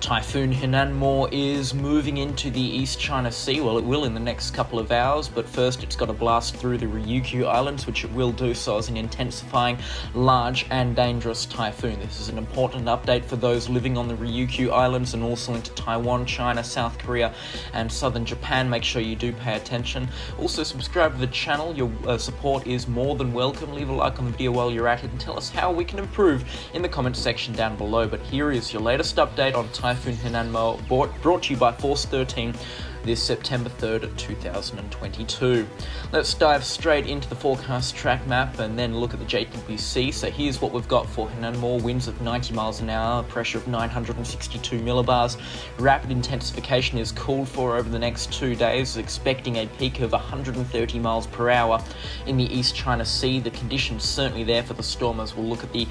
Typhoon Hinnamnor is moving into the East China Sea. Well, it will in the next couple of hours, but first it's got to blast through the Ryukyu Islands, which it will do so as an intensifying, large and dangerous typhoon. This is an important update for those living on the Ryukyu Islands and also into Taiwan, China, South Korea and southern Japan. Make sure you do pay attention. Also, subscribe to the channel. Your support is more than welcome. Leave a like on the video while you're at it and tell us how we can improve in the comment section down below. But here is your latest update on Typhoon Hinnamnor, brought to you by Force 13 this September 3rd, 2022. Let's dive straight into the forecast track map and then look at the JWC. So here's what we've got for Hinnamnor: winds of 90 miles an hour, pressure of 962 millibars. Rapid intensification is called for over the next 2 days, expecting a peak of 130 miles per hour in the East China Sea. The conditions certainly there for the storm, as we'll look at the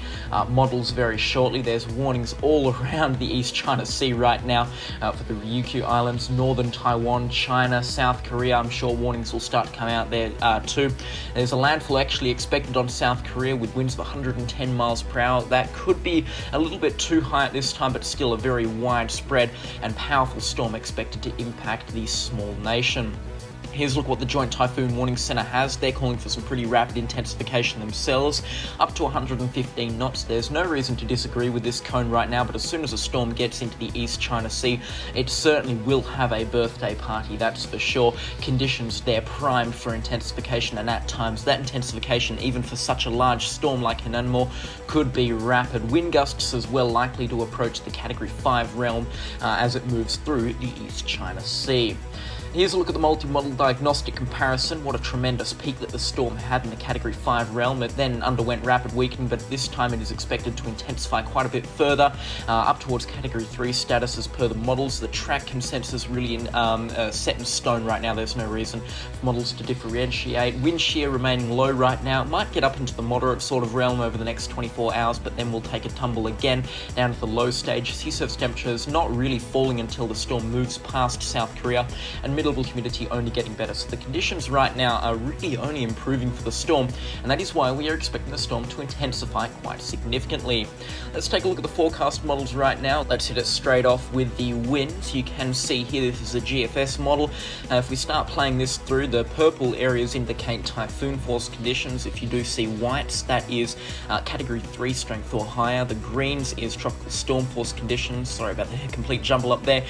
models very shortly. There's warnings all around the East China Sea right now for the Ryukyu Islands, northern Taiwan, China, South Korea. I'm sure warnings will start to come out there too. There's a landfall actually expected on South Korea with winds of 110 miles per hour. That could be a little bit too high at this time, but still a very widespread and powerful storm expected to impact the small nation. Here's a look at what the Joint Typhoon Warning Center has. They're calling for some pretty rapid intensification themselves, up to 115 knots. There's no reason to disagree with this cone right now, but as soon as a storm gets into the East China Sea, it certainly will have a birthday party, that's for sure. Conditions there primed for intensification, and at times that intensification, even for such a large storm like Hinnamnor, could be rapid. Wind gusts as well likely to approach the Category 5 realm as it moves through the East China Sea. Here's a look at the multi-model diagnostic comparison. What a tremendous peak that the storm had in the Category 5 realm. It then underwent rapid weakening, but this time it is expected to intensify quite a bit further, up towards Category 3 status as per the models. The track consensus really set in stone right now. There's no reason for models to differentiate. Wind shear remaining low right now. It might get up into the moderate sort of realm over the next 24 hours, but then we'll take a tumble again down to the low stage. Sea surface temperatures not really falling until the storm moves past South Korea, and mid-level humidity only getting better. So the conditions right now are really only improving for the storm, and that is why we are expecting the storm to intensify quite significantly. Let's take a look at the forecast models right now. Let's hit it straight off with the winds. You can see here this is a GFS model. If we start playing this through, the purple areas indicate typhoon force conditions. If you do see whites, that is Category 3 strength or higher. The greens is tropical storm force conditions. Sorry about the complete jumble up there.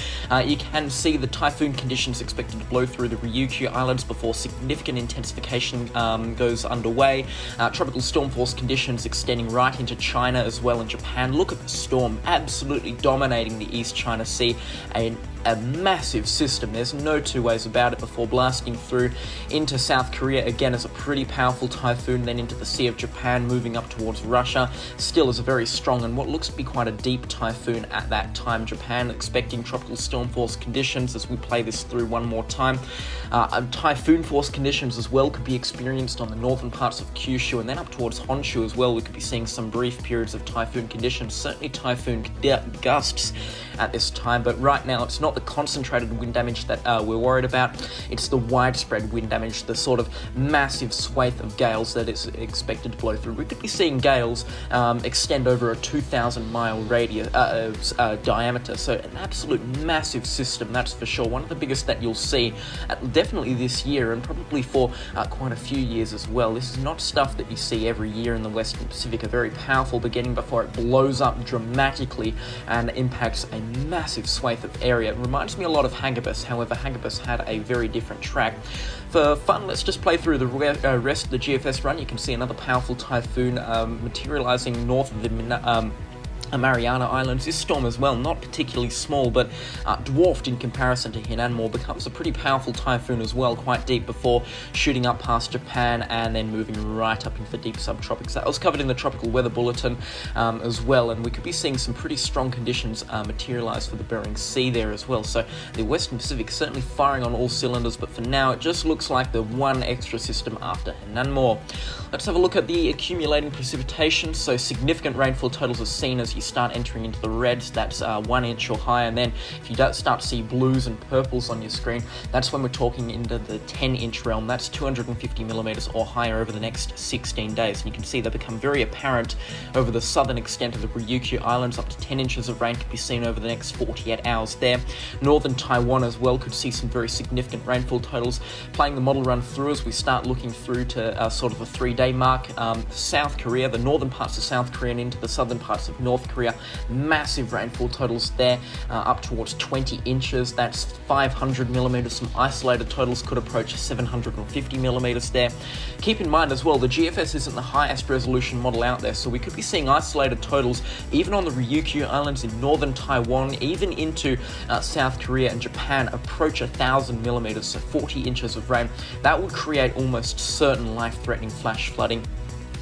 You can see the typhoon conditions expected to blow through the Ryukyu Islands before significant intensification goes underway. Tropical storm force conditions extending right into China as well and Japan. Look at the storm absolutely dominating the East China Sea. A massive system, there's no two ways about it, before blasting through into South Korea again as a pretty powerful typhoon, then into the Sea of Japan, moving up towards Russia, still is a very strong and what looks to be quite a deep typhoon at that time. Japan expecting tropical storm force conditions as we play this through one more time. Typhoon force conditions as well could be experienced on the northern parts of Kyushu and then up towards Honshu as well. We could be seeing some brief periods of typhoon conditions, certainly typhoon gusts at this time, but right now it's not the concentrated wind damage that we're worried about, it's the widespread wind damage, the sort of massive swathe of gales that is expected to blow through. We could be seeing gales extend over a 2,000 mile radius diameter, so an absolute massive system, that's for sure. One of the biggest that you'll see definitely this year and probably for quite a few years as well. This is not stuff that you see every year in the Western Pacific. A very powerful beginning before it blows up dramatically and impacts a massive swathe of area. It reminds me a lot of Hagibis, however Hagibis had a very different track. For fun, let's just play through the rest of the GFS run. You can see another powerful typhoon materializing north of the Mariana Islands. This storm as well, not particularly small, but dwarfed in comparison to Hinnamnor, becomes a pretty powerful typhoon as well, quite deep before shooting up past Japan and then moving right up into the deep subtropics. That was covered in the tropical weather bulletin as well, and we could be seeing some pretty strong conditions materialize for the Bering Sea there as well. So the Western Pacific certainly firing on all cylinders, but for now it just looks like the one extra system after Hinnamnor. Let's have a look at the accumulating precipitation. So significant rainfall totals are seen, as you start entering into the reds, that's 1 inch or higher, and then if you don't start to see blues and purples on your screen, that's when we're talking into the 10-inch realm. That's 250 millimeters or higher over the next 16 days. And you can see they become very apparent over the southern extent of the Ryukyu Islands. Up to 10 inches of rain could be seen over the next 48 hours there. Northern Taiwan as well could see some very significant rainfall totals. Playing the model run through as we start looking through to sort of a 3-day mark. South Korea, the northern parts of South Korea and into the southern parts of North Korea, massive rainfall totals there, up towards 20 inches. That's 500 millimeters. Some isolated totals could approach 750 millimeters there. Keep in mind as well, the GFS isn't the highest resolution model out there, so we could be seeing isolated totals even on the Ryukyu Islands in northern Taiwan, even into South Korea and Japan, approach 1,000 millimeters, so 40 inches of rain. That would create almost certain life-threatening flash flooding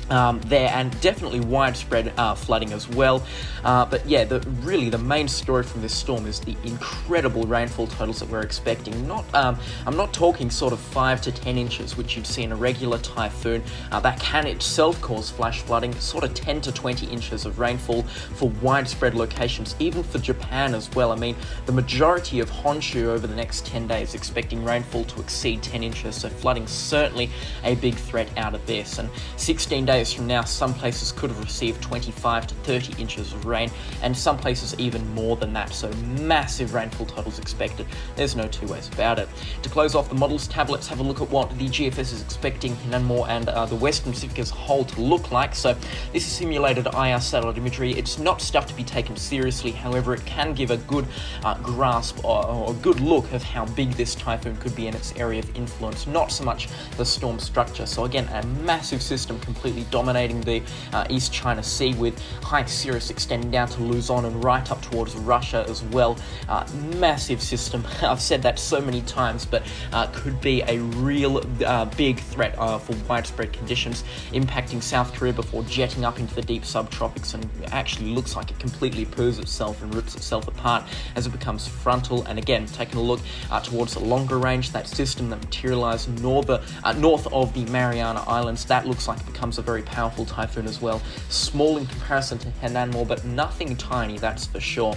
there, and definitely widespread flooding as well. But yeah, really the main story from this storm is the incredible rainfall totals that we're expecting. I'm not talking sort of 5 to 10 inches, which you'd see in a regular typhoon. That can itself cause flash flooding. Sort of 10 to 20 inches of rainfall for widespread locations, even for Japan as well. I mean, the majority of Honshu over the next 10 days expecting rainfall to exceed 10 inches, so flooding certainly a big threat out of this. And 16 days from now, some places could have received 25 to 30 inches of rain, and some places even more than that, so massive rainfall totals expected. There's no two ways about it. To close off the models tab, let's have a look at what the GFS is expecting Hinnamnor and the Western Pacific as a whole to look like. So this is simulated IR satellite imagery. It's not stuff to be taken seriously, however it can give a good grasp or a good look of how big this typhoon could be in its area of influence, not so much the storm structure. So again, a massive system completely dominating the East China Sea, with High Cirrus extending down to Luzon and right up towards Russia as well. Massive system. I've said that so many times, but could be a real big threat for widespread conditions, impacting South Korea before jetting up into the deep subtropics, and actually looks like it completely poos itself and rips itself apart as it becomes frontal. And again, taking a look towards the longer range, that system that materialized north of the Mariana Islands, that looks like it becomes a very powerful typhoon as well. Small in comparison to Hinnamnor, but nothing tiny, that's for sure.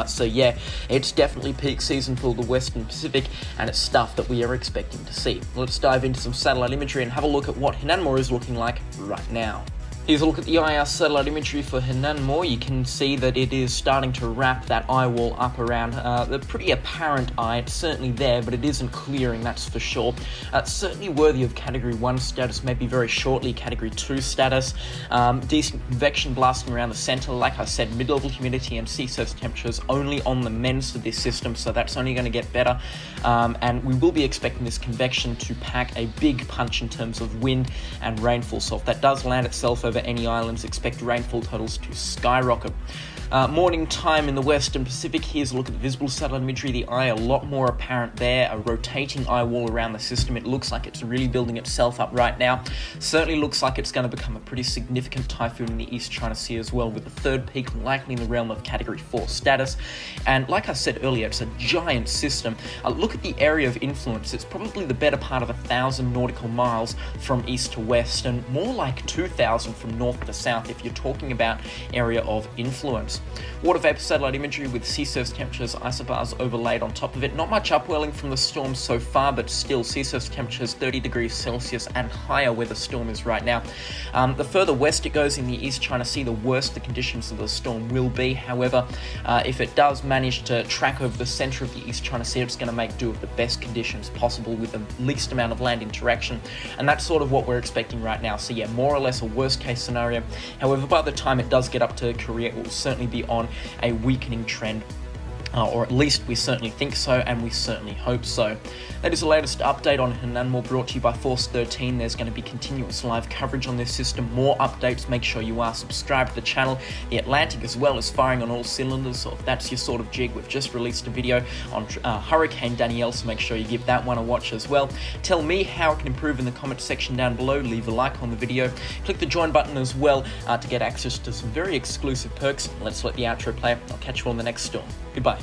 So yeah, it's definitely peak season for the Western Pacific, and it's stuff that we are expecting to see. Let's dive into some satellite imagery and have a look at what Hinnamnor is looking like right now. Here's a look at the IR satellite imagery for Hinnamnor. You can see that it is starting to wrap that eye wall up around the pretty apparent eye. It's certainly there, but it isn't clearing, that's for sure. It's certainly worthy of Category 1 status, maybe very shortly Category 2 status. Decent convection blasting around the center. Like I said, mid-level humidity and sea surface temperatures only on the mends of this system, so that's only going to get better. And we will be expecting this convection to pack a big punch in terms of wind and rainfall. So if that does land itself over any islands, expect rainfall totals to skyrocket. Morning time in the Western Pacific. Here's a look at the visible satellite imagery. The eye a lot more apparent there, a rotating eye wall around the system. It looks like it's really building itself up right now. Certainly looks like it's going to become a pretty significant typhoon in the East China Sea as well, with a third peak likely in the realm of Category 4 status. And like I said earlier, it's a giant system. Look at the area of influence. It's probably the better part of 1,000 nautical miles from east to west, and more like 2,000 from north to south if you're talking about area of influence. Water vapor satellite imagery with sea surface temperatures, isobars overlaid on top of it. Not much upwelling from the storm so far, but still sea surface temperatures 30 degrees Celsius and higher where the storm is right now. The further west it goes in the East China Sea, the worse the conditions of the storm will be. However, if it does manage to track over the center of the East China Sea, it's going to make do with the best conditions possible with the least amount of land interaction. And that's sort of what we're expecting right now. So yeah, more or less a worst case scenario. However, by the time it does get up to Korea, it will certainly be on a weakening trend. Or at least we certainly think so, and we certainly hope so. That is the latest update on Hinnamnor, brought to you by Force 13. There's going to be continuous live coverage on this system, more updates. Make sure you are subscribed to the channel. The Atlantic as well is firing on all cylinders, so if that's your sort of jig, we've just released a video on Hurricane Danielle, so make sure you give that one a watch as well. Tell me how it can improve in the comment section down below. Leave a like on the video. Click the join button as well to get access to some very exclusive perks. Let's let the outro play. I'll catch you on the next storm. Goodbye.